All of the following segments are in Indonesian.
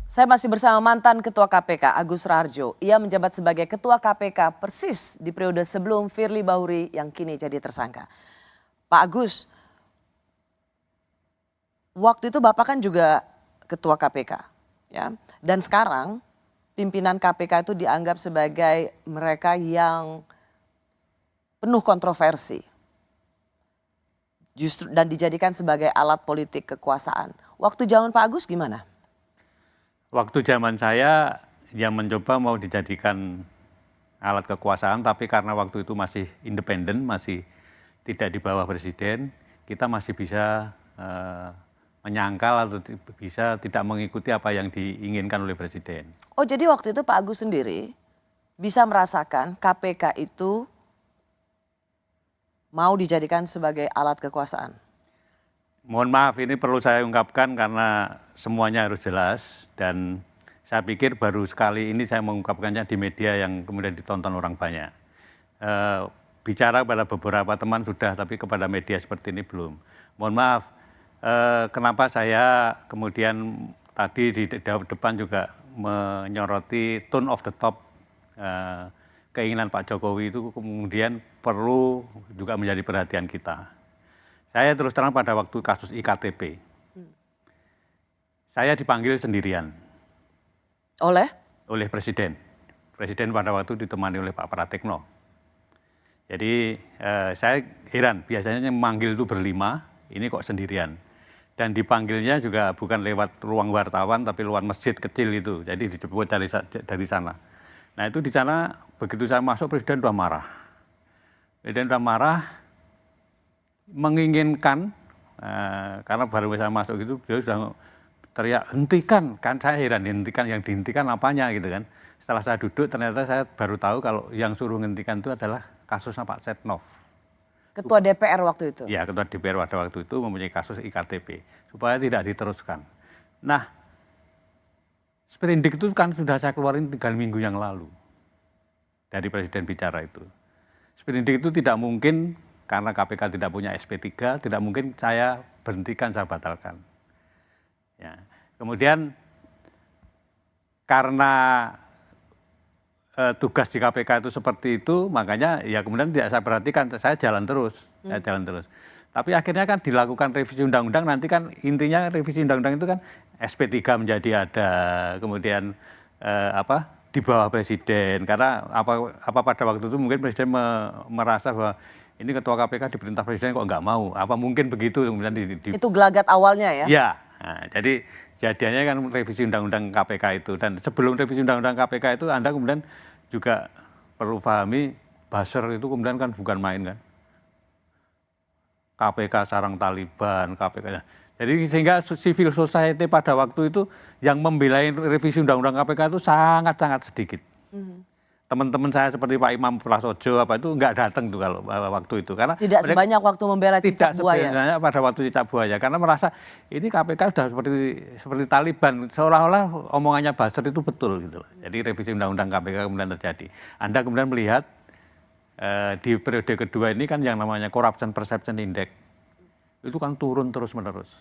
Saya masih bersama mantan Ketua KPK Agus Raharjo. Ia menjabat sebagai Ketua KPK persis di periode sebelum Firly Bahuri yang kini jadi tersangka. Pak Agus, waktu itu Bapak kan juga Ketua KPK, ya. Dan sekarang pimpinan KPK itu dianggap sebagai mereka yang penuh kontroversi, justru dan dijadikan sebagai alat politik kekuasaan. Waktu zaman Pak Agus gimana? Waktu zaman saya yang mencoba mau dijadikan alat kekuasaan, tapi karena waktu itu masih independen, masih tidak di bawah presiden, kita masih bisa menyangkal atau bisa tidak mengikuti apa yang diinginkan oleh presiden. Oh, jadi waktu itu Pak Agus sendiri bisa merasakan KPK itu mau dijadikan sebagai alat kekuasaan? Mohon maaf, ini perlu saya ungkapkan karena semuanya harus jelas dan saya pikir baru sekali ini saya mengungkapkannya di media yang kemudian ditonton orang banyak. Bicara pada beberapa teman sudah, tapi kepada media seperti ini belum. Mohon maaf, kenapa saya kemudian tadi di depan juga menyoroti tone of the top, keinginan Pak Jokowi itu kemudian perlu juga menjadi perhatian kita. Saya terus terang pada waktu kasus IKTP, saya dipanggil sendirian. Oleh Presiden. Presiden pada waktu ditemani oleh Pak Pratikno. Jadi saya heran, biasanya yang memanggil itu berlima, ini kok sendirian. Dan dipanggilnya juga bukan lewat ruang wartawan, tapi lewat masjid kecil itu. Jadi dijemput dari sana. Nah itu di sana, begitu saya masuk, Presiden sudah marah. Presiden sudah marah, menginginkan, karena baru saya masuk itu, beliau sudah teriak, hentikan, kan saya heran, hentikan, yang dihentikan apanya gitu kan. Setelah saya duduk, ternyata saya baru tahu kalau yang suruh hentikan itu adalah kasusnya Pak Setnov. Ketua DPR waktu itu? Ya, Ketua DPR pada waktu itu mempunyai kasus IKTP, supaya tidak diteruskan. Nah, sprindik itu kan sudah saya keluarin 3 minggu yang lalu, dari Presiden bicara itu. Sprindik itu tidak mungkin, karena KPK tidak punya SP3, tidak mungkin saya berhentikan, saya batalkan. Ya. Kemudian karena tugas di KPK itu seperti itu, makanya ya kemudian tidak saya perhatikan, saya jalan terus. Tapi akhirnya kan dilakukan revisi undang-undang, nanti kan intinya revisi undang-undang itu kan SP3 menjadi ada, kemudian di bawah presiden, karena apa pada waktu itu mungkin presiden merasa bahwa ini ketua KPK diperintah presiden kok nggak mau, apa mungkin begitu kemudian Itu gelagat awalnya ya? Ya, nah, jadi jadiannya kan revisi undang-undang KPK itu, dan sebelum revisi undang-undang KPK itu Anda kemudian juga perlu pahami buzzer itu kemudian kan bukan main kan. KPK sarang Taliban, KPK. Jadi sehingga civil society pada waktu itu yang membela revisi undang-undang KPK itu sangat-sangat sedikit. Teman-teman saya seperti Pak Imam Prasojo itu nggak datang tuh kalau waktu itu, karena tidak sebanyak waktu membela cicak buaya. Tidak pada waktu cicak buaya, karena merasa ini KPK sudah seperti Taliban, seolah-olah omongannya buzzer itu betul gitu. Jadi revisi undang-undang KPK kemudian terjadi. Anda kemudian melihat di periode kedua ini kan yang namanya Corruption Perception Index itu kan turun terus-menerus.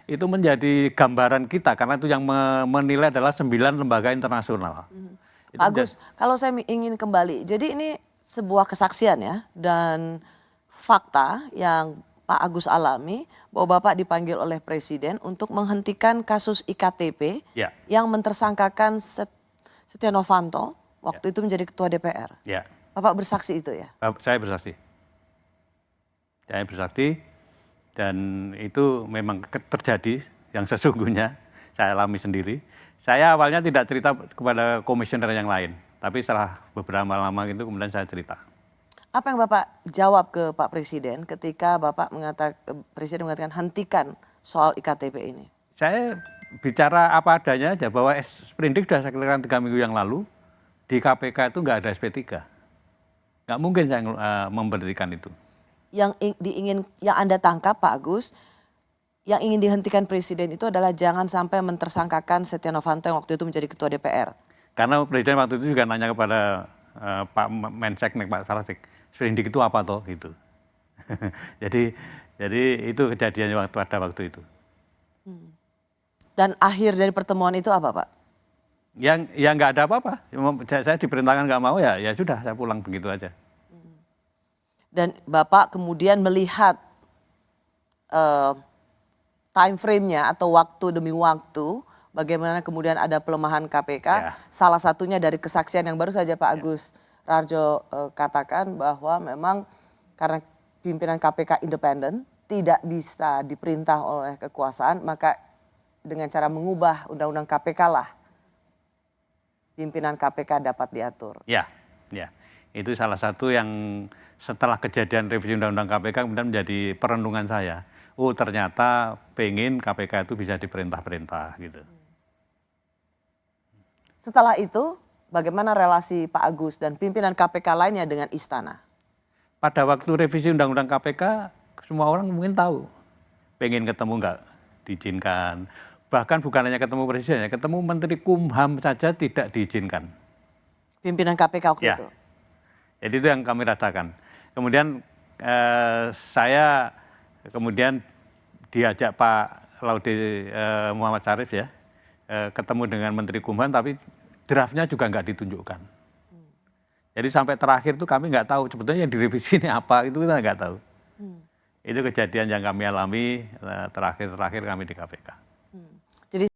Itu menjadi gambaran kita, karena itu yang menilai adalah 9 lembaga internasional. Pak Agus, kalau saya ingin kembali, jadi ini sebuah kesaksian ya, dan fakta yang Pak Agus alami bahwa Bapak dipanggil oleh Presiden untuk menghentikan kasus IKTP yang mentersangkakan Setia Novanto waktu itu menjadi Ketua DPR. Bapak bersaksi itu ya? Saya bersaksi. Saya bersaksi, dan itu memang terjadi yang sesungguhnya, saya alami sendiri. Saya awalnya tidak cerita kepada komisioner yang lain, tapi setelah beberapa lama itu kemudian saya cerita. Apa yang Bapak jawab ke Pak Presiden ketika Presiden mengatakan hentikan soal IKTP ini? Saya bicara apa adanya aja, bahwa sprindik sudah saya keluarkan 3 minggu yang lalu, di KPK itu nggak ada SP3. Nggak mungkin saya memberhentikan itu. Yang Anda tangkap Pak Agus, yang ingin dihentikan Presiden itu adalah jangan sampai mentersangkakan Setia Novanto yang waktu itu menjadi Ketua DPR. Karena Presiden waktu itu juga nanya kepada Pak Menseknek, Pak Sarasik, sprindik itu apa toh gitu. jadi itu kejadiannya pada waktu itu. Dan akhir dari pertemuan itu apa, Pak? Yang ya nggak ada apa-apa. Saya diperintahkan nggak mau ya sudah saya pulang begitu aja. Dan Bapak kemudian melihat time frame-nya atau waktu demi waktu, bagaimana kemudian ada pelemahan KPK, Ya. salah satunya dari kesaksian yang baru saja Pak Agus Raharjo katakan bahwa memang karena pimpinan KPK independen, tidak bisa diperintah oleh kekuasaan, maka dengan cara mengubah undang-undang KPK lah pimpinan KPK dapat diatur. Ya, ya. Itu salah satu yang setelah kejadian revisi Undang-Undang KPK kemudian menjadi perenungan saya. Oh ternyata pengen KPK itu bisa diperintah-perintah gitu. Setelah itu, bagaimana relasi Pak Agus dan pimpinan KPK lainnya dengan istana? Pada waktu revisi Undang-Undang KPK, semua orang mungkin tahu. Pengen ketemu nggak diizinkan. Bahkan bukan hanya ketemu presiden, ya, ketemu Menteri Kumham saja tidak diizinkan. Pimpinan KPK waktu Ya. itu? Jadi itu yang kami rasakan. Kemudian saya kemudian diajak Pak Laude Muhammad Syarif ya, ketemu dengan Menteri Kumham, tapi draftnya juga nggak ditunjukkan. Jadi sampai terakhir itu kami nggak tahu sebetulnya yang direvisi ini apa, itu kita nggak tahu. Itu kejadian yang kami alami terakhir kami di KPK.